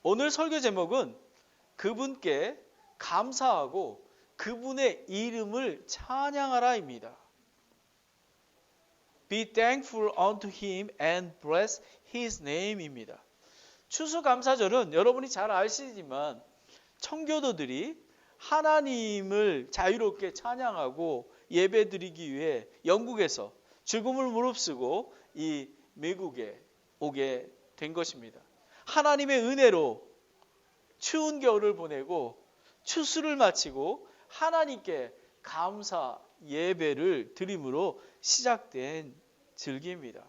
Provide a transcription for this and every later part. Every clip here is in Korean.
오늘 설교 제목은 그분께 감사하고 그분의 이름을 찬양하라입니다. Be thankful unto him and bless his name입니다. 추수감사절은 여러분이 잘 아시지만 청교도들이 하나님을 자유롭게 찬양하고 예배드리기 위해 영국에서 죽음을 무릅쓰고 이 미국에 오게 된 것입니다. 하나님의 은혜로 추운 겨울을 보내고 추수를 마치고 하나님께 감사 예배를 드림으로 시작된 절기입니다.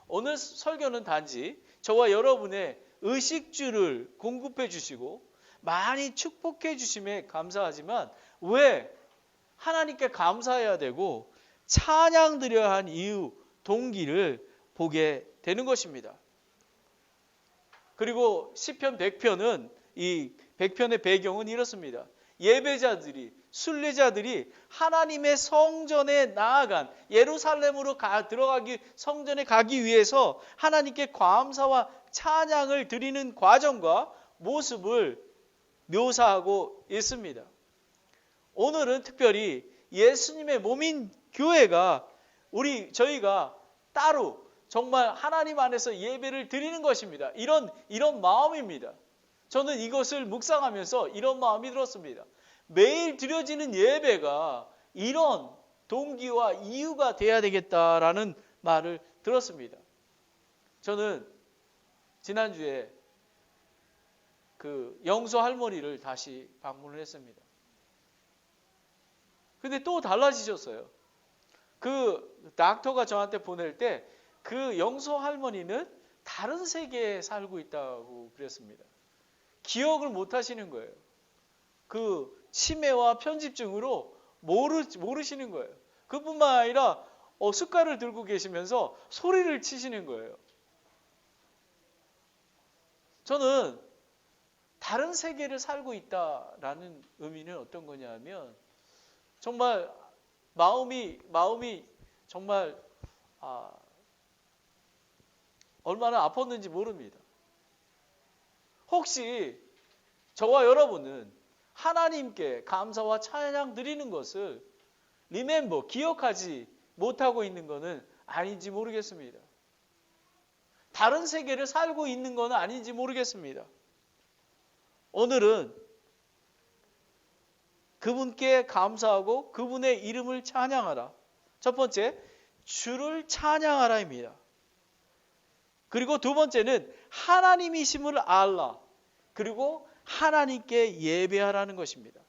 오늘 설교는 단지 저와 여러분의 의식주를 공급해 주시고 많이 축복해 주심에 감사하지만 왜 하나님께 감사해야 되고 찬양 드려야 한 이유, 동기를 보게 되는 것입니다. 그리고 시편 100편은 이 100편의 배경은 이렇습니다. 예배자들이, 순례자들이 하나님의 성전에 나아간 예루살렘으로 들어가기 성전에 가기 위해서 하나님께 감사와 찬양을 드리는 과정과 모습을 묘사하고 있습니다. 오늘은 특별히 예수님의 몸인 교회가 저희가 따로 정말 하나님 안에서 예배를 드리는 것입니다. 이런 마음입니다. 저는 이것을 묵상하면서 이런 마음이 들었습니다. 매일 드려지는 예배가 이런 동기와 이유가 돼야 되겠다라는 말을 들었습니다. 저는 지난주에 그 영소 할머니를 다시 방문을 했습니다. 근데 또 달라지셨어요. 그 닥터가 저한테 보낼 때 그 영소 할머니는 다른 세계에 살고 있다고 그랬습니다. 기억을 못 하시는 거예요. 그 치매와 편집증으로 모르시는 거예요. 그뿐만 아니라 숟갈을 들고 계시면서 소리를 치시는 거예요. 저는 다른 세계를 살고 있다라는 의미는 어떤 거냐면 정말 마음이 정말 얼마나 아팠는지 모릅니다. 혹시 저와 여러분은 하나님께 감사와 찬양 드리는 것을 기억하지 못하고 있는 것은 아닌지 모르겠습니다. 다른 세계를 살고 있는 것은 아닌지 모르겠습니다. 오늘은 그분께 감사하고 그분의 이름을 찬양하라. 첫 번째, 주를 찬양하라입니다. 그리고 두 번째는 하나님이심을 알라. 그리고 하나님께 예배하라는 것입니다.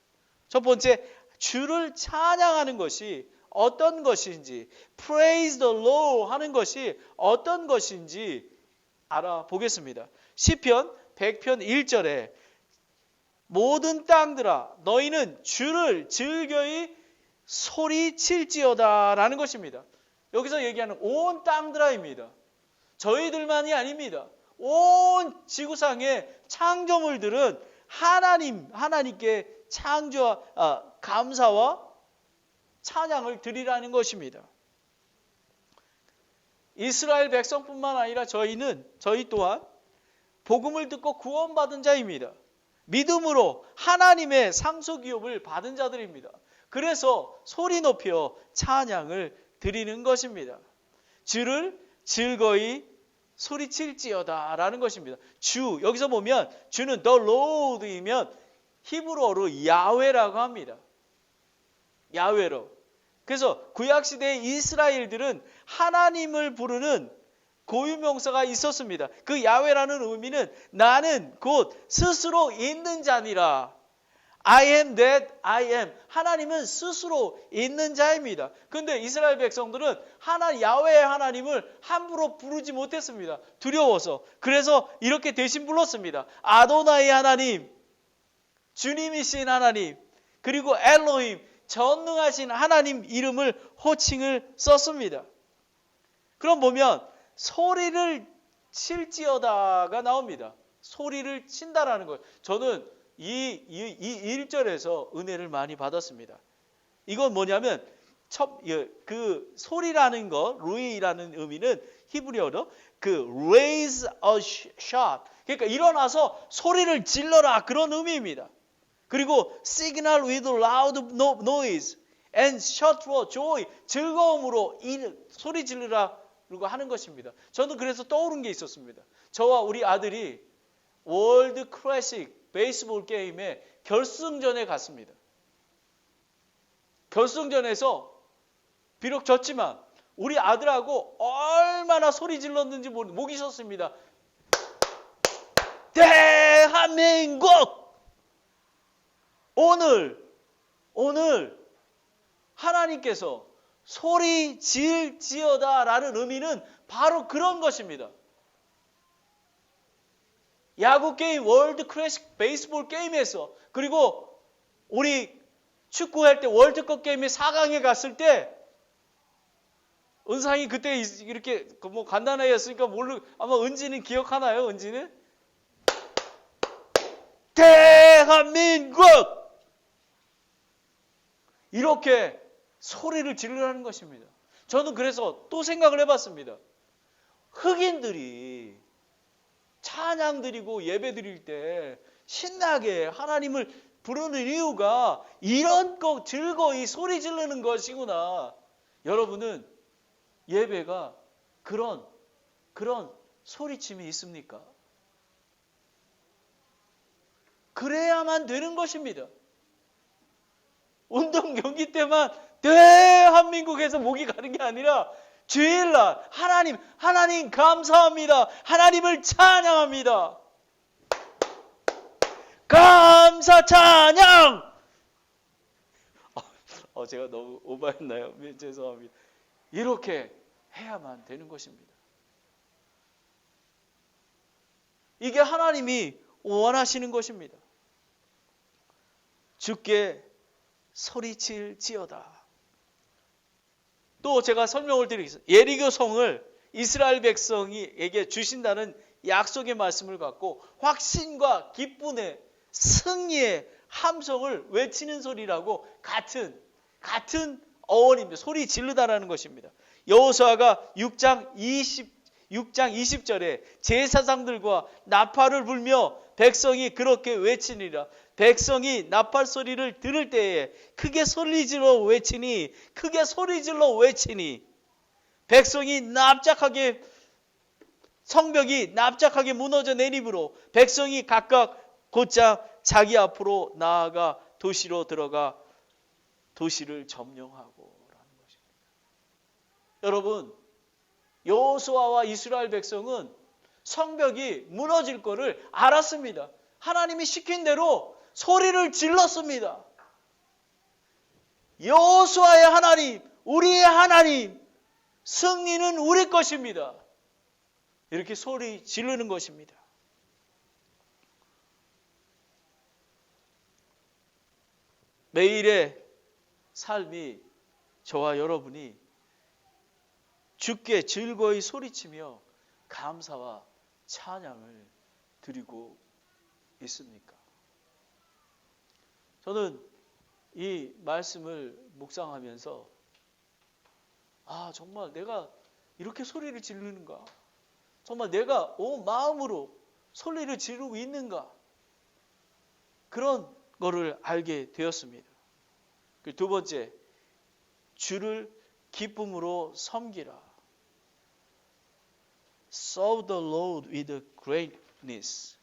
첫 번째, 주를 찬양하는 것이 어떤 것인지, praise the Lord 하는 것이 어떤 것인지 알아보겠습니다. 시편 100편 1절에 모든 땅들아 너희는 주를 즐거이 소리칠지어다 라는 것입니다. 여기서 얘기하는 온 땅들아입니다. 저희들만이 아닙니다. 온 지구상의 창조물들은 하나님께 감사와 찬양을 드리라는 것입니다. 이스라엘 백성뿐만 아니라 저희 또한 복음을 듣고 구원받은 자입니다. 믿음으로 하나님의 상속기업을 받은 자들입니다. 그래서 소리 높여 찬양을 드리는 것입니다. 주를 즐거이 소리칠지어다 라는 것입니다. 여기서 보면 주는 the Lord이면 히브리어로 야훼라고 합니다. 야훼로. 그래서 구약시대의 이스라엘들은 하나님을 부르는 고유명사가 있었습니다. 그 야훼라는 의미는 나는 곧 스스로 있는 자니라. I am that I am. 하나님은 스스로 있는 자입니다. 그런데 이스라엘 백성들은 야훼의 하나님을 함부로 부르지 못했습니다. 두려워서. 그래서 이렇게 대신 불렀습니다. 아도나이 하나님, 주님이신 하나님, 그리고 엘로힘, 전능하신 하나님 이름을 호칭을 썼습니다. 그럼 보면 소리를 칠지어다가 나옵니다. 소리를 친다라는 것. 저는 이 1절에서 은혜를 많이 받았습니다. 이건 뭐냐면 그 소리라는 것, 루이라는 의미는 히브리어로 그 raise a shot. 그러니까 일어나서 소리를 질러라 그런 의미입니다. 그리고 signal with loud noise and shout for joy. 즐거움으로 소리 지르라고 하는 것입니다. 저는 그래서 떠오른 게 있었습니다. 저와 우리 아들이 월드 클래식 베이스볼 게임의 결승전에 갔습니다. 결승전에서 비록 졌지만 우리 아들하고 얼마나 소리 질렀는지 모르는 목이 쉬었습니다. 대한민국! 오늘 하나님께서 소리 질지어다라는 의미는 바로 그런 것입니다. 야구 게임, 월드 클래식 베이스볼 게임에서, 그리고 우리 축구할 때 월드컵 게임에 4강에 갔을 때 은상이 그때 이렇게 뭐 간단하였으니까 아마 은지는 기억하나요? 은지는? 대한민국! 이렇게 소리를 지르라는 것입니다. 저는 그래서 또 생각을 해봤습니다. 흑인들이 찬양 드리고 예배 드릴 때 신나게 하나님을 부르는 이유가 이런 거 즐거이 소리 지르는 것이구나. 여러분은 예배가 그런 소리침이 있습니까? 그래야만 되는 것입니다. 운동 경기 때만 대한민국에서 목이 가는 게 아니라 주일날 하나님 감사합니다. 하나님을 찬양합니다. 감사 찬양! 제가 너무 오버했나요? 죄송합니다. 이렇게 해야만 되는 것입니다. 이게 하나님이 원하시는 것입니다. 주께 소리칠지어다. 또 제가 설명을 드리겠습니다. 예리고 성을 이스라엘 백성에게 주신다는 약속의 말씀을 갖고 확신과 기쁨의 승리의 함성을 외치는 소리라고 같은 어원입니다. 소리 지르다라는 것입니다. 여호수아가 6장 20절에 제사장들과 나팔을 불며 백성이 그렇게 외치니라. 백성이 나팔 소리를 들을 때에 크게 소리 질러 외치니 백성이 성벽이 납작하게 무너져 내림으로 백성이 각각 곧장 자기 앞으로 나아가 도시로 들어가 도시를 점령하고 라는 것입니다. 여러분, 여호수아와 이스라엘 백성은 성벽이 무너질 것을 알았습니다. 하나님이 시킨 대로 소리를 질렀습니다. 여호수아의 하나님, 우리의 하나님, 승리는 우리 것입니다. 이렇게 소리 지르는 것입니다. 매일의 삶이 저와 여러분이 주께 즐거이 소리치며 감사와 찬양을 드리고 있습니까? 저는 이 말씀을 묵상하면서 정말 내가 이렇게 소리를 지르는가? 정말 내가 온 마음으로 소리를 지르고 있는가? 그런 거를 알게 되었습니다. 두 번째, 주를 기쁨으로 섬기라. Serve the Lord with greatness.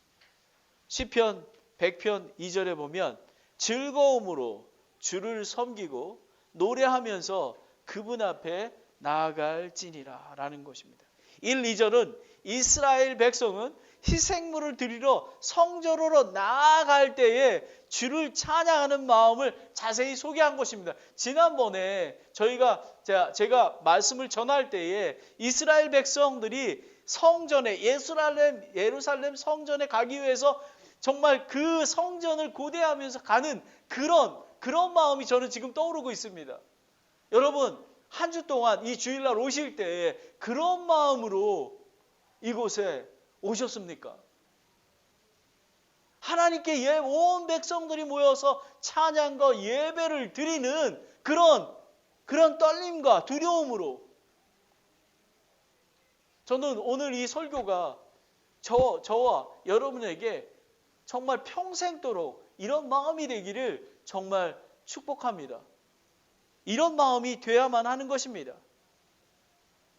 시편 100편 2절에 보면 즐거움으로 주를 섬기고 노래하면서 그분 앞에 나아갈지니라 라는 것입니다. 1, 2절은 이스라엘 백성은 희생물을 드리러 성전으로 나아갈 때에 주를 찬양하는 마음을 자세히 소개한 것입니다. 지난번에 제가 말씀을 전할 때에 이스라엘 백성들이 성전에 예루살렘 성전에 가기 위해서 정말 그 성전을 고대하면서 가는 그런 마음이 저는 지금 떠오르고 있습니다. 여러분, 한 주 동안 이 주일날 오실 때에 그런 마음으로 이곳에 오셨습니까? 하나님께 온 백성들이 모여서 찬양과 예배를 드리는 그런 떨림과 두려움으로 저는 오늘 이 설교가 저와 여러분에게 정말 평생도록 이런 마음이 되기를 정말 축복합니다. 이런 마음이 돼야만 하는 것입니다.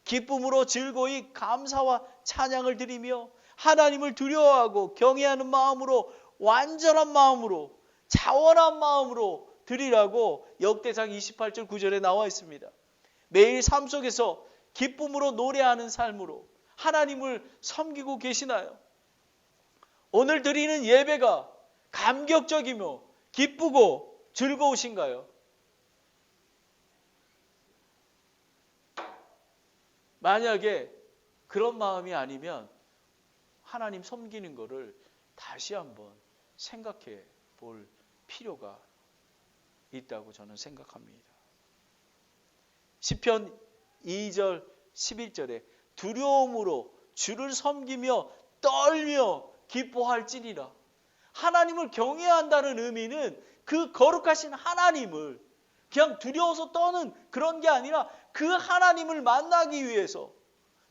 기쁨으로 즐거이 감사와 찬양을 드리며 하나님을 두려워하고 경외하는 마음으로, 완전한 마음으로, 자원한 마음으로 드리라고 역대상 28절 9절에 나와 있습니다. 매일 삶 속에서 기쁨으로 노래하는 삶으로 하나님을 섬기고 계시나요? 오늘 드리는 예배가 감격적이며 기쁘고 즐거우신가요? 만약에 그런 마음이 아니면 하나님 섬기는 것을 다시 한번 생각해 볼 필요가 있다고 저는 생각합니다. 시편 2절 11절에 두려움으로 주를 섬기며 떨며 기뻐할지니라. 하나님을 경외한다는 의미는 그 거룩하신 하나님을 그냥 두려워서 떠는 그런 게 아니라 그 하나님을 만나기 위해서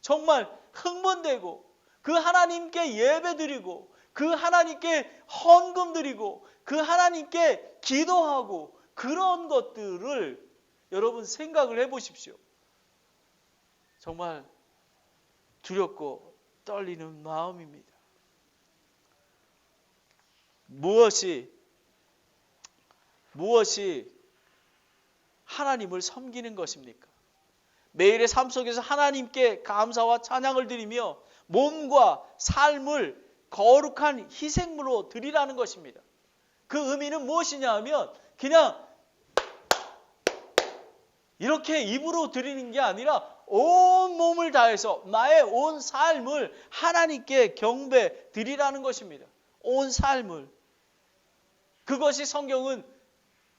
정말 흥분되고 그 하나님께 예배드리고 그 하나님께 헌금 드리고 그 하나님께 기도하고 그런 것들을 여러분 생각을 해보십시오. 정말 두렵고 떨리는 마음입니다. 무엇이 하나님을 섬기는 것입니까? 매일의 삶 속에서 하나님께 감사와 찬양을 드리며 몸과 삶을 거룩한 희생물로 드리라는 것입니다. 그 의미는 무엇이냐 하면 그냥 이렇게 입으로 드리는 게 아니라 온 몸을 다해서 나의 온 삶을 하나님께 경배 드리라는 것입니다. 온 삶을. 그것이 성경은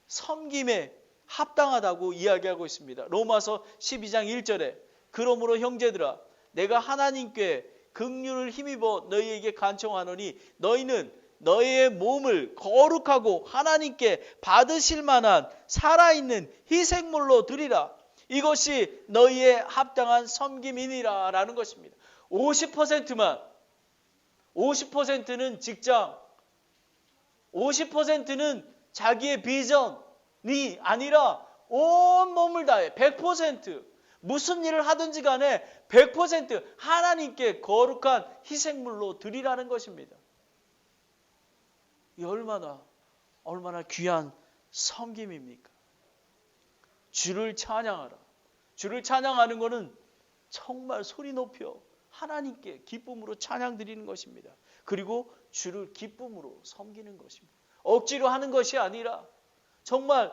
섬김에 합당하다고 이야기하고 있습니다. 로마서 12장 1절에 그러므로 형제들아 내가 하나님께 긍휼을 힘입어 너희에게 간청하노니 너희는 너희의 몸을 거룩하고 하나님께 받으실 만한 살아있는 희생물로 드리라. 이것이 너희의 합당한 섬김이니라 라는 것입니다. 50%는 직장, 50%는 자기의 비전이 아니라 온 몸을 다해 100% 무슨 일을 하든지 간에 100% 하나님께 거룩한 희생물로 드리라는 것입니다. 이 얼마나 귀한 섬김입니까? 주를 찬양하라. 주를 찬양하는 것은 정말 소리 높여 하나님께 기쁨으로 찬양 드리는 것입니다. 그리고 주를 기쁨으로 섬기는 것입니다. 억지로 하는 것이 아니라 정말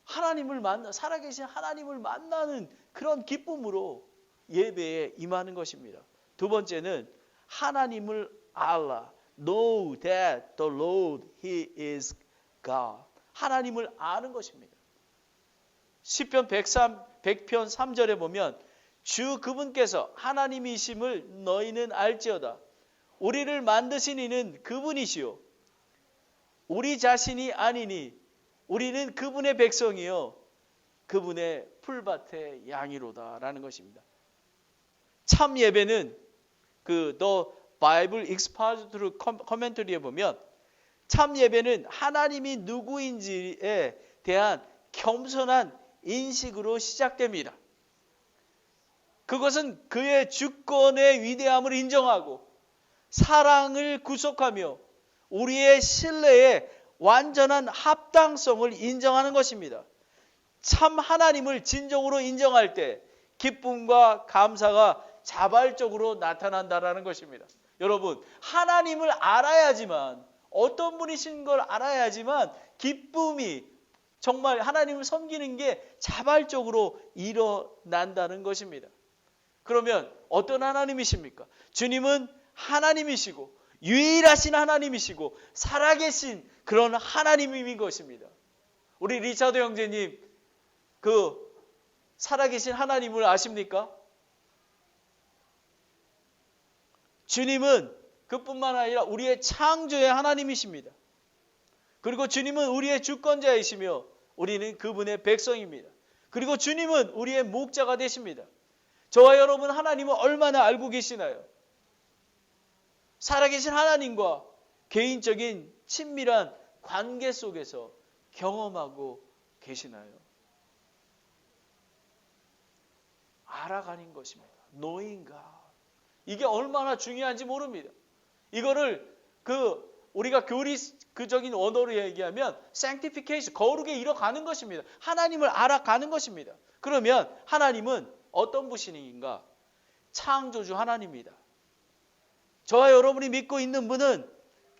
하나님을 살아계신 하나님을 만나는 그런 기쁨으로 예배에 임하는 것입니다. 두 번째는 하나님을 알라. Know that the Lord, He is God. 하나님을 아는 것입니다. 시편 100편 3절에 보면 주 그분께서 하나님이심을 너희는 알지어다. 우리를 만드신 이는 그분이시요. 우리 자신이 아니니 우리는 그분의 백성이요. 그분의 풀밭의 양이로다. 라는 것입니다. 참 예배는 The Bible Expository Commentary에 보면 참 예배는 하나님이 누구인지에 대한 겸손한 인식으로 시작됩니다. 그것은 그의 주권의 위대함을 인정하고 사랑을 구속하며 우리의 신뢰의 완전한 합당성을 인정하는 것입니다. 참 하나님을 진정으로 인정할 때 기쁨과 감사가 자발적으로 나타난다라는 것입니다. 여러분, 하나님을 알아야지만 어떤 분이신 걸 알아야지만 기쁨이 정말 하나님을 섬기는 게 자발적으로 일어난다는 것입니다. 그러면 어떤 하나님이십니까? 주님은 하나님이시고 유일하신 하나님이시고 살아계신 그런 하나님인 것입니다. 우리 리차드 형제님 그 살아계신 하나님을 아십니까? 주님은 그뿐만 아니라 우리의 창조의 하나님이십니다. 그리고 주님은 우리의 주권자이시며 우리는 그분의 백성입니다. 그리고 주님은 우리의 목자가 되십니다. 저와 여러분 하나님을 얼마나 알고 계시나요? 살아계신 하나님과 개인적인 친밀한 관계 속에서 경험하고 계시나요? 알아가는 것입니다. knowing God. 이게 얼마나 중요한지 모릅니다. 이거를 우리가 교리적인 언어로 얘기하면 sanctification, 거룩에 이뤄가는 것입니다. 하나님을 알아가는 것입니다. 그러면 하나님은 어떤 분이신가? 창조주 하나님입니다. 저와 여러분이 믿고 있는 분은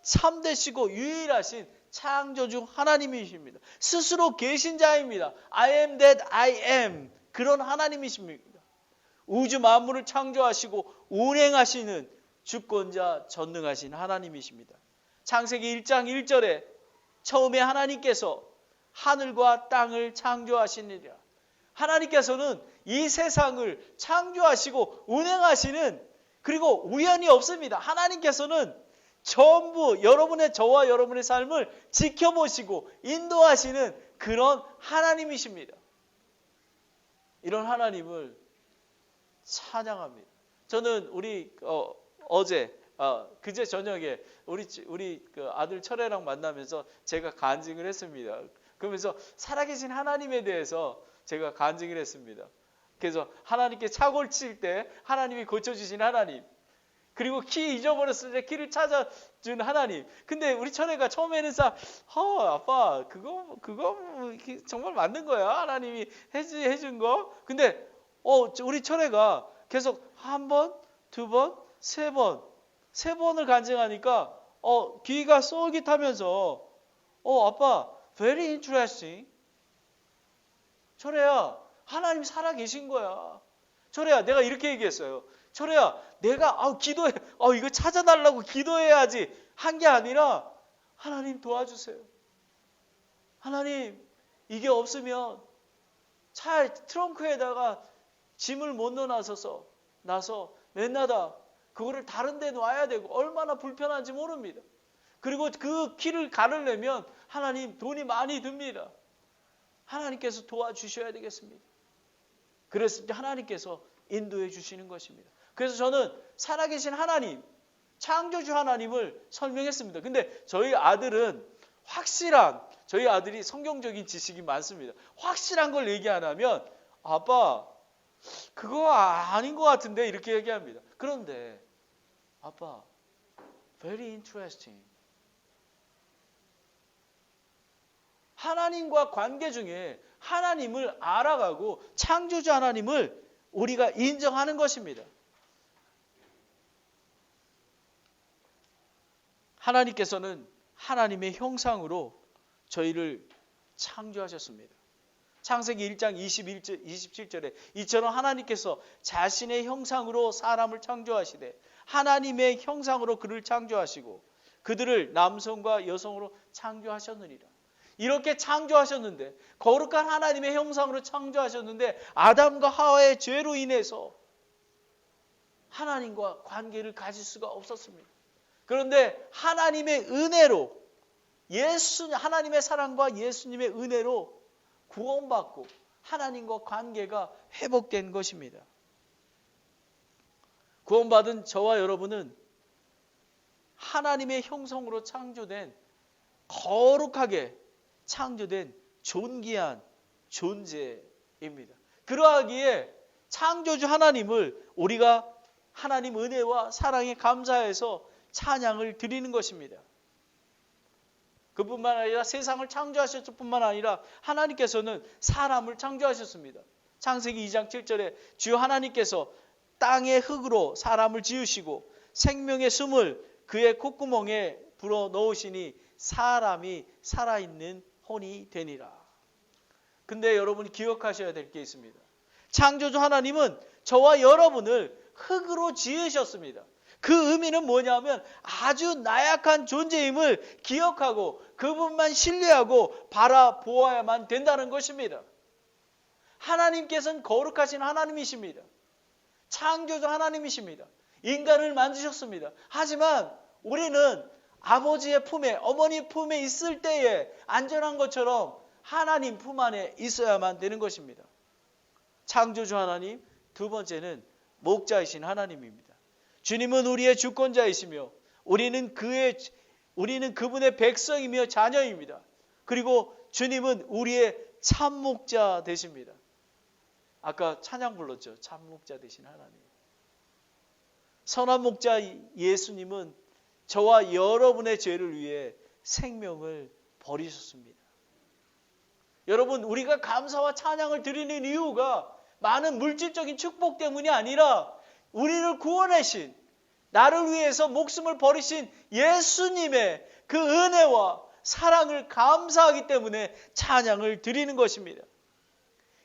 참되시고 유일하신 창조주 하나님이십니다. 스스로 계신 자입니다. I am that I am. 그런 하나님이십니다. 우주 만물을 창조하시고 운행하시는 주권자 전능하신 하나님이십니다. 창세기 1장 1절에 처음에 하나님께서 하늘과 땅을 창조하시니라. 하나님께서는 이 세상을 창조하시고 운행하시는, 그리고 우연이 없습니다. 하나님께서는 전부 저와 여러분의 삶을 지켜보시고 인도하시는 그런 하나님이십니다. 이런 하나님을 찬양합니다. 저는 그제 저녁에 우리 아들 철애랑 만나면서 제가 간증을 했습니다. 그러면서 살아계신 하나님에 대해서 제가 간증을 했습니다. 그래서 하나님께 차고를 칠 때 하나님이 고쳐주신 하나님, 그리고 키 잊어버렸을 때 키를 찾아준 하나님. 근데 우리 철애가 처음에는 아빠 그거 정말 맞는 거야? 하나님이 해준 거? 근데 우리 철애가 계속 한 번, 두 번, 세 번을 간증하니까 귀가 쏠깃하면서 아빠 very interesting. 철애야, 하나님 살아 계신 거야. 철애야, 내가 이렇게 얘기했어요. 철애야, 내가 기도해. 이거 찾아달라고 기도해야지 한 게 아니라 하나님 도와주세요. 하나님, 이게 없으면 차 트렁크에다가 짐을 못 넣어놔서 맨나다 그거를 다른 데 놔야 되고 얼마나 불편한지 모릅니다. 그리고 그 키를 가르려면 하나님 돈이 많이 듭니다. 하나님께서 도와주셔야 되겠습니다. 그랬을 때 하나님께서 인도해 주시는 것입니다. 그래서 저는 살아계신 하나님, 창조주 하나님을 설명했습니다. 근데 저희 아들이 성경적인 지식이 많습니다. 확실한 걸 얘기 안 하면 아빠 그거 아닌 것 같은데 이렇게 얘기합니다. 그런데 아빠 very interesting. 하나님과 관계 중에 하나님을 알아가고 창조주 하나님을 우리가 인정하는 것입니다. 하나님께서는 하나님의 형상으로 저희를 창조하셨습니다. 창세기 1장 27절에 이처럼 하나님께서 자신의 형상으로 사람을 창조하시되 하나님의 형상으로 그를 창조하시고 그들을 남성과 여성으로 창조하셨느니라. 이렇게 창조하셨는데, 거룩한 하나님의 형상으로 창조하셨는데 아담과 하와의 죄로 인해서 하나님과 관계를 가질 수가 없었습니다. 그런데 하나님의 은혜로, 하나님의 사랑과 예수님의 은혜로 구원받고 하나님과 관계가 회복된 것입니다. 구원받은 저와 여러분은 하나님의 형상으로 창조된, 거룩하게 창조된 존귀한 존재입니다. 그러하기에 창조주 하나님을 우리가 하나님 은혜와 사랑에 감사해서 찬양을 드리는 것입니다. 그뿐만 아니라 세상을 창조하셨을 뿐만 아니라 하나님께서는 사람을 창조하셨습니다. 창세기 2장 7절에 주 하나님께서 땅의 흙으로 사람을 지으시고 생명의 숨을 그의 콧구멍에 불어 넣으시니 사람이 살아있는 혼이 되니라. 근데 여러분이 기억하셔야 될 게 있습니다. 창조주 하나님은 저와 여러분을 흙으로 지으셨습니다. 그 의미는 뭐냐면 아주 나약한 존재임을 기억하고 그분만 신뢰하고 바라보아야만 된다는 것입니다. 하나님께서는 거룩하신 하나님이십니다. 창조주 하나님이십니다. 인간을 만드셨습니다. 하지만 우리는 아버지의 품에, 어머니 품에 있을 때에 안전한 것처럼 하나님 품 안에 있어야만 되는 것입니다. 창조주 하나님, 두 번째는 목자이신 하나님입니다. 주님은 우리의 주권자이시며 우리는 그분의 백성이며 자녀입니다. 그리고 주님은 우리의 참목자 되십니다. 아까 찬양 불렀죠. 참목자 되신 하나님. 선한 목자 예수님은 저와 여러분의 죄를 위해 생명을 버리셨습니다. 여러분, 우리가 감사와 찬양을 드리는 이유가 많은 물질적인 축복 때문이 아니라 우리를 구원하신, 나를 위해서 목숨을 버리신 예수님의 그 은혜와 사랑을 감사하기 때문에 찬양을 드리는 것입니다.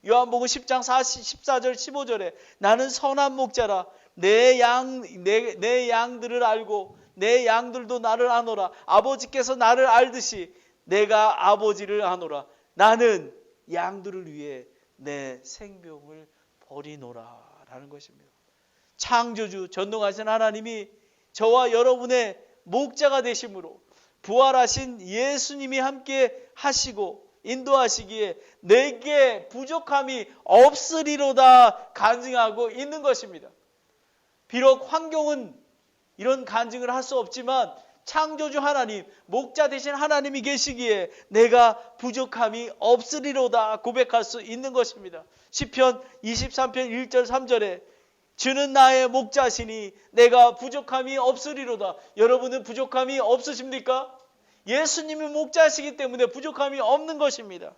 요한복음 10장 14절 15절에 나는 선한 목자라 내 양들을 알고 내 양들도 나를 아노라. 아버지께서 나를 알듯이 내가 아버지를 아노라. 나는 양들을 위해 내 생명을 버리노라 라는 것입니다. 창조주 전능하신 하나님이 저와 여러분의 목자가 되심으로 부활하신 예수님이 함께 하시고 인도하시기에 내게 부족함이 없으리로다 간증하고 있는 것입니다. 비록 환경은 이런 간증을 할 수 없지만 창조주 하나님, 목자 되신 하나님이 계시기에 내가 부족함이 없으리로다 고백할 수 있는 것입니다. 시편 23편 1절 3절에 주는 나의 목자시니 내가 부족함이 없으리로다. 여러분은 부족함이 없으십니까? 예수님이 목자시기 때문에 부족함이 없는 것입니다.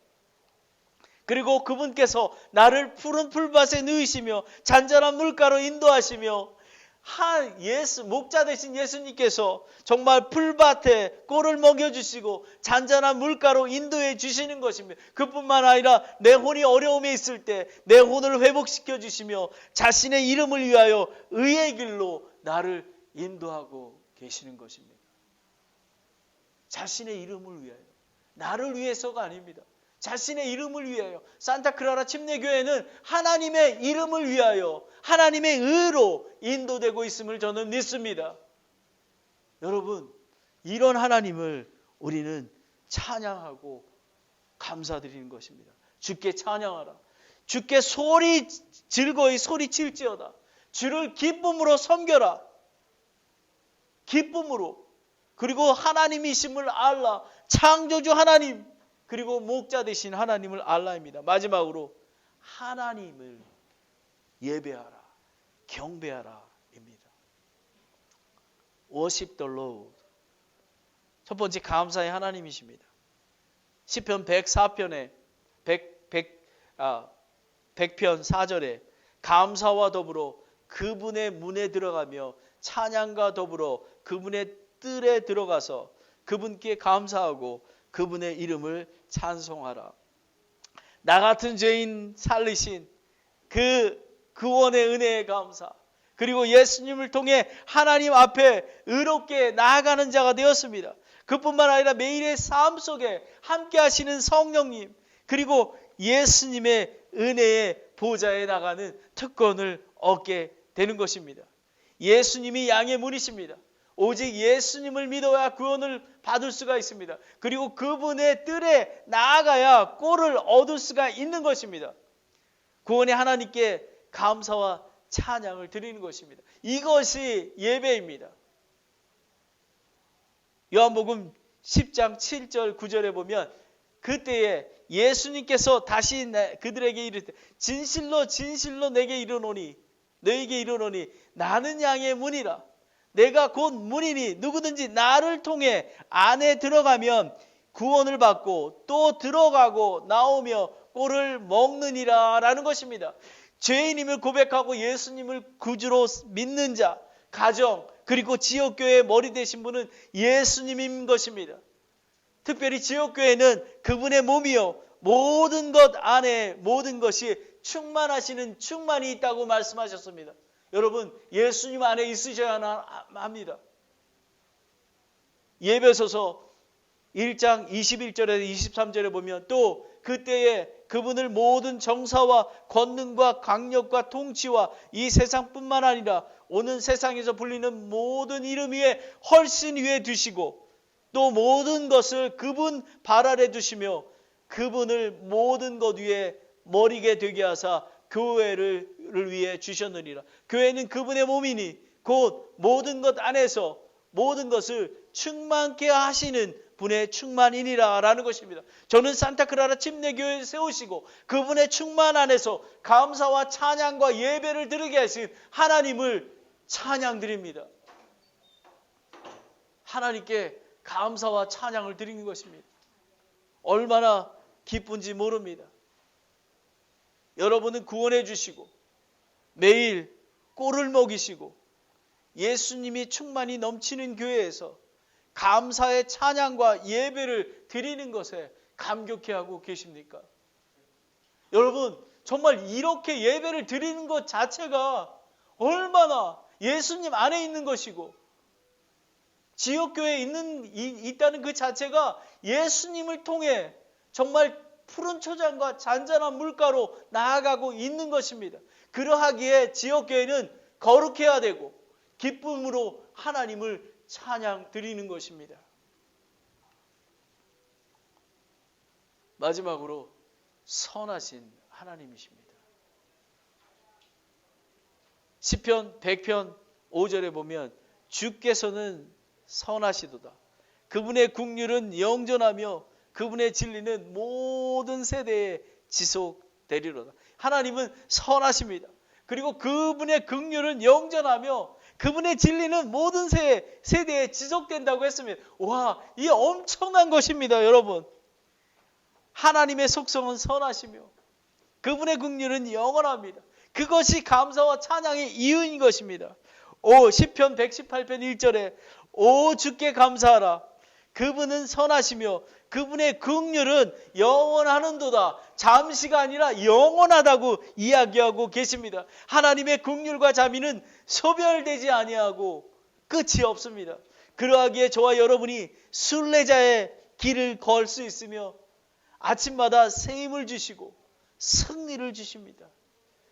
그리고 그분께서 나를 푸른 풀밭에 누이시며 잔잔한 물가로 인도하시며 목자 되신 예수님께서 정말 풀밭에 꼴을 먹여주시고 잔잔한 물가로 인도해 주시는 것입니다. 그뿐만 아니라 내 혼이 어려움에 있을 때 내 혼을 회복시켜 주시며 자신의 이름을 위하여 의의 길로 나를 인도하고 계시는 것입니다. 자신의 이름을 위하여, 나를 위해서가 아닙니다. 자신의 이름을 위하여. 산타클라라 침례교회는 하나님의 이름을 위하여 하나님의 의로 인도되고 있음을 저는 믿습니다. 여러분, 이런 하나님을 우리는 찬양하고 감사드리는 것입니다. 주께 찬양하라. 주께 즐거이 소리칠지어다. 주를 기쁨으로 섬겨라. 기쁨으로. 그리고 하나님이심을 알라. 창조주 하나님, 그리고 목자 되신 하나님을 알라입니다. 마지막으로 하나님을 예배하라, 경배하라입니다. Worship the Lord. 첫 번째, 감사의 하나님이십니다. 시편 104편에 100편 4절에 감사와 더불어 그분의 문에 들어가며 찬양과 더불어 그분의 뜰에 들어가서 그분께 감사하고 그분의 이름을 찬송하라. 나 같은 죄인 살리신 그 구원의 은혜에 감사, 그리고 예수님을 통해 하나님 앞에 의롭게 나아가는 자가 되었습니다. 그뿐만 아니라 매일의 삶 속에 함께 하시는 성령님, 그리고 예수님의 은혜의 보좌에 나가는 특권을 얻게 되는 것입니다. 예수님이 양의 문이십니다. 오직 예수님을 믿어야 구원을 받을 수가 있습니다. 그리고 그분의 뜰에 나아가야 꼴을 얻을 수가 있는 것입니다. 구원의 하나님께 감사와 찬양을 드리는 것입니다. 이것이 예배입니다. 요한복음 10장 7절 9절에 보면 그때에 예수님께서 다시 그들에게 이르되 진실로 진실로 너에게 이르노니 나는 양의 문이라. 내가 곧 문이니 누구든지 나를 통해 안에 들어가면 구원을 받고 또 들어가고 나오며 꼴을 먹느니라 라는 것입니다. 죄인임을 고백하고 예수님을 구주로 믿는 자, 가정, 그리고 지역교회의 머리 되신 분은 예수님인 것입니다. 특별히 지역교회는 그분의 몸이요 모든 것 안에 모든 것이 충만하시는 충만이 있다고 말씀하셨습니다. 여러분, 예수님 안에 있으셔야 합니다. 예배소서 1장 21절에서 23절에 보면 또 그때에 그분을 모든 정사와 권능과 강력과 통치와 이 세상뿐만 아니라 오는 세상에서 불리는 모든 이름 위에 훨씬 위에 두시고 또 모든 것을 그분 발 아래 두시며 그분을 모든 것 위에 머리게 되게 하사 교회를 위해 주셨느니라. 교회는 그분의 몸이니 곧 모든 것 안에서 모든 것을 충만케 하시는 분의 충만이니라 라는 것입니다. 저는 산타클라라 침례교회를 세우시고 그분의 충만 안에서 감사와 찬양과 예배를 드리게 하신 하나님을 찬양드립니다. 하나님께 감사와 찬양을 드리는 것입니다. 얼마나 기쁜지 모릅니다. 여러분은 구원해 주시고 매일 꼴을 먹이시고 예수님이 충만히 넘치는 교회에서 감사의 찬양과 예배를 드리는 것에 감격해하고 계십니까? 여러분, 정말 이렇게 예배를 드리는 것 자체가 얼마나 예수님 안에 있는 것이고 지역교회에 있다는 그 자체가 예수님을 통해 정말 푸른 초장과 잔잔한 물가로 나아가고 있는 것입니다. 그러하기에 지역교회는 거룩해야 되고 기쁨으로 하나님을 찬양 드리는 것입니다. 마지막으로 선하신 하나님이십니다. 시편 100편 5절에 보면 주께서는 선하시도다. 그분의 긍휼은 영존하며 그분의 진리는 모든 세대에 지속되리로다. 하나님은 선하십니다. 그리고 그분의 긍휼은 영존하며 그분의 진리는 모든 세대에 지속된다고 했습니다. 와, 이게 엄청난 것입니다, 여러분. 하나님의 속성은 선하시며 그분의 긍휼은 영원합니다. 그것이 감사와 찬양의 이유인 것입니다. 시편 118편 1절에 오 주께 감사하라. 그분은 선하시며 그분의 긍휼은 영원하는도다. 잠시가 아니라 영원하다고 이야기하고 계십니다. 하나님의 긍휼과 자비는 소멸되지 아니하고 끝이 없습니다. 그러하기에 저와 여러분이 순례자의 길을 걸 수 있으며 아침마다 새 힘을 주시고 승리를 주십니다.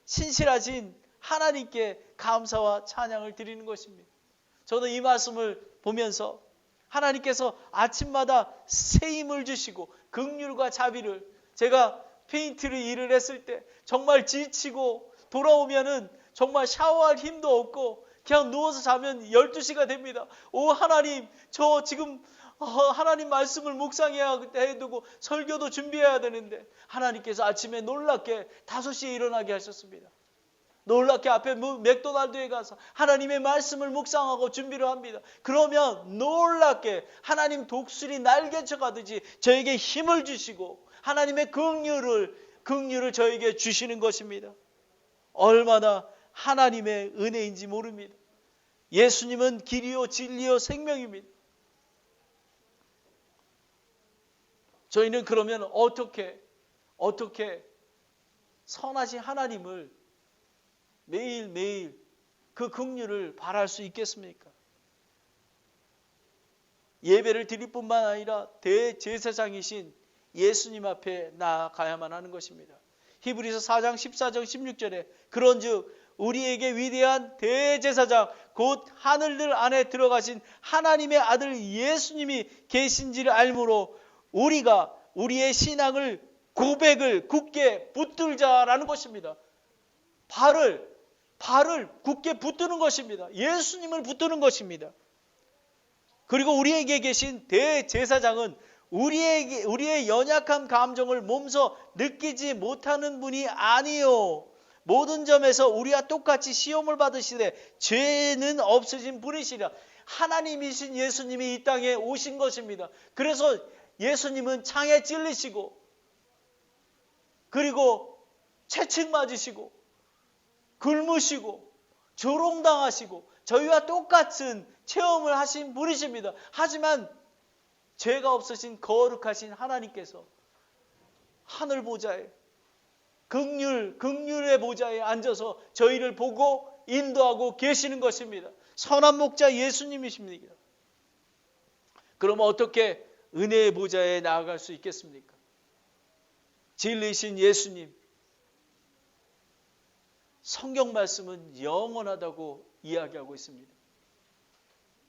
신실하신 하나님께 감사와 찬양을 드리는 것입니다. 저는 이 말씀을 보면서 하나님께서 아침마다 새 힘을 주시고 긍휼과 자비를, 제가 페인트를 일을 했을 때 정말 지치고 돌아오면은 정말 샤워할 힘도 없고 그냥 누워서 자면 12시가 됩니다. 오 하나님, 저 지금 하나님 말씀을 묵상해야 해두고 설교도 준비해야 되는데 하나님께서 아침에 놀랍게 5시에 일어나게 하셨습니다. 놀랍게 앞에 맥도날드에 가서 하나님의 말씀을 묵상하고 준비를 합니다. 그러면 놀랍게 하나님 독수리 날개쳐 가듯이 저에게 힘을 주시고 하나님의 긍휼을 저에게 주시는 것입니다. 얼마나 하나님의 은혜인지 모릅니다. 예수님은 길이요 진리요 생명입니다. 저희는 그러면 어떻게 선하신 하나님을 매일매일 그 긍휼을 바랄 수 있겠습니까? 예배를 드릴 뿐만 아니라 대제사장이신 예수님 앞에 나아가야만 하는 것입니다. 히브리서 4장 14절 16절에 그런즉 우리에게 위대한 대제사장 곧 하늘들 안에 들어가신 하나님의 아들 예수님이 계신지를 알므로 우리가 우리의 신앙을 고백을 굳게 붙들자라는 것입니다. 발을 굳게 붙드는 것입니다. 예수님을 붙드는 것입니다. 그리고 우리에게 계신 대제사장은 우리의 연약한 감정을 몸소 느끼지 못하는 분이 아니요 모든 점에서 우리와 똑같이 시험을 받으시되 죄는 없으신 분이시라. 하나님이신 예수님이 이 땅에 오신 것입니다. 그래서 예수님은 창에 찔리시고 그리고 채찍 맞으시고 굶으시고 조롱당하시고 저희와 똑같은 체험을 하신 분이십니다. 하지만 죄가 없으신 거룩하신 하나님께서 하늘 보좌에 긍휼의 보좌에 앉아서 저희를 보고 인도하고 계시는 것입니다. 선한 목자 예수님이십니다. 그러면 어떻게 은혜의 보좌에 나아갈 수 있겠습니까? 진리신 예수님, 성경 말씀은 영원하다고 이야기하고 있습니다.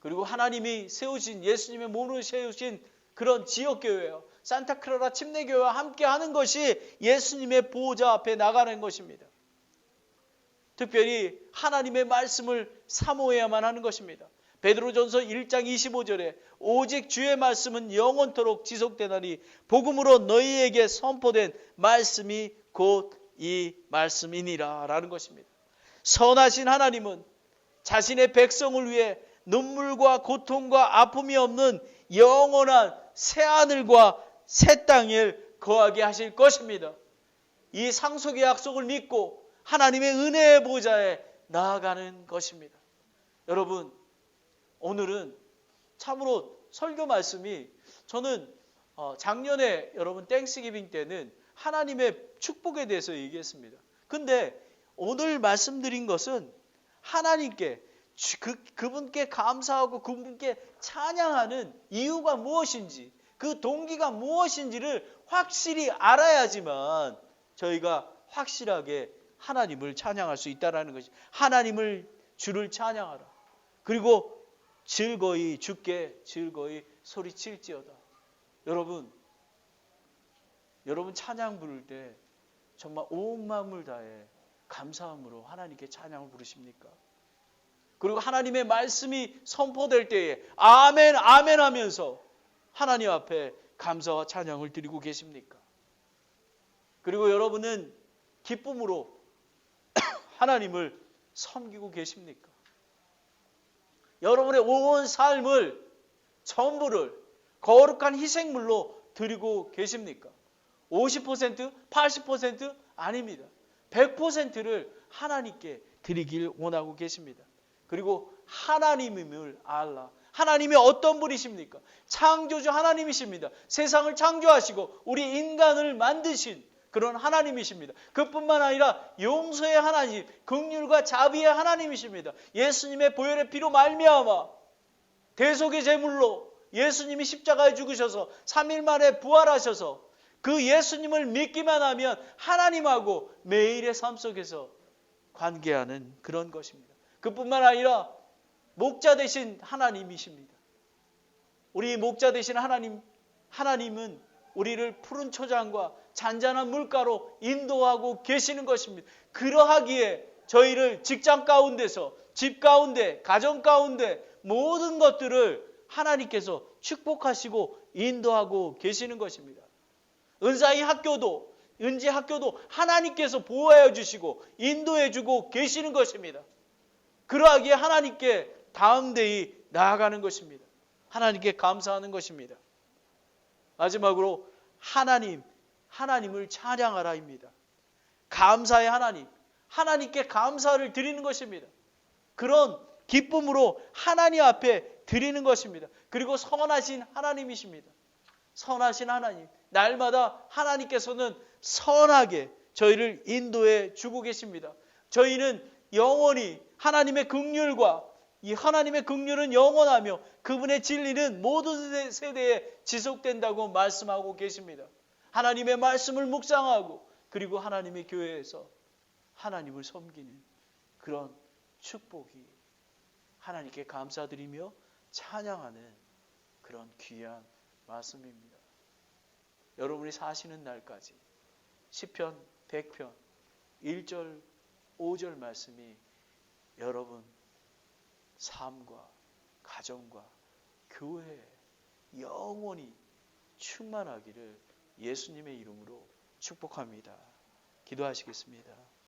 그리고 하나님이 세우신 예수님의 몸으로 세우신 그런 지역교회와 산타클라라 침례교회와 함께하는 것이 예수님의 보호자 앞에 나가는 것입니다. 특별히 하나님의 말씀을 사모해야만 하는 것입니다. 베드로전서 1장 25절에 오직 주의 말씀은 영원토록 지속되나니 복음으로 너희에게 선포된 말씀이 곧 이 말씀이니라 라는 것입니다. 선하신 하나님은 자신의 백성을 위해 눈물과 고통과 아픔이 없는 영원한 새하늘과 새 땅을 거하게 하실 것입니다. 이 상속의 약속을 믿고 하나님의 은혜의 보좌에 나아가는 것입니다. 여러분, 오늘은 참으로 설교 말씀이 저는 작년에 여러분 땡스기빙 때는 하나님의 축복에 대해서 얘기했습니다. 근데 오늘 말씀드린 것은 하나님께 그분께 감사하고 그분께 찬양하는 이유가 무엇인지, 그 동기가 무엇인지를 확실히 알아야지만 저희가 확실하게 하나님을 찬양할 수 있다라는 것이, 하나님을 주를 찬양하라. 그리고 즐거이 주께 즐거이 소리칠지어다. 여러분 찬양 부를 때 정말 온 마음을 다해 감사함으로 하나님께 찬양을 부르십니까? 그리고 하나님의 말씀이 선포될 때에 아멘 아멘 하면서 하나님 앞에 감사와 찬양을 드리고 계십니까? 그리고 여러분은 기쁨으로 하나님을 섬기고 계십니까? 여러분의 온 삶을 전부를 거룩한 희생물로 드리고 계십니까? 50%? 80%? 아닙니다. 100%를 하나님께 드리길 원하고 계십니다. 그리고 하나님임을 알라. 하나님이 어떤 분이십니까? 창조주 하나님이십니다. 세상을 창조하시고 우리 인간을 만드신 그런 하나님이십니다. 그뿐만 아니라 용서의 하나님, 긍휼과 자비의 하나님이십니다. 예수님의 보혈의 피로 말미암아 대속의 제물로 예수님이 십자가에 죽으셔서 3일 만에 부활하셔서 그 예수님을 믿기만 하면 하나님하고 매일의 삶 속에서 관계하는 그런 것입니다. 그뿐만 아니라 목자 되신 하나님이십니다. 우리 목자 되신 하나님은 우리를 푸른 초장과 잔잔한 물가로 인도하고 계시는 것입니다. 그러하기에 저희를 직장 가운데서, 집 가운데, 가정 가운데 모든 것들을 하나님께서 축복하시고 인도하고 계시는 것입니다. 은사의 학교도, 은지 학교도 하나님께서 보호해 주시고 인도해 주고 계시는 것입니다. 그러하기에 하나님께 다음대이 나아가는 것입니다. 하나님께 감사하는 것입니다. 마지막으로 하나님을 찬양하라입니다. 감사의 하나님, 하나님께 감사를 드리는 것입니다. 그런 기쁨으로 하나님 앞에 드리는 것입니다. 그리고 선하신 하나님이십니다. 선하신 하나님, 날마다 하나님께서는 선하게 저희를 인도해 주고 계십니다. 저희는 영원히 하나님의 긍휼과 이 하나님의 긍휼은 영원하며 그분의 진리는 모든 세대에 지속된다고 말씀하고 계십니다. 하나님의 말씀을 묵상하고 그리고 하나님의 교회에서 하나님을 섬기는 그런 축복이 하나님께 감사드리며 찬양하는 그런 귀한 말씀입니다. 여러분이 사시는 날까지 시편 100편 1절 5절 말씀이 여러분 삶과 가정과 교회에 영원히 충만하기를 예수님의 이름으로 축복합니다. 기도하시겠습니다.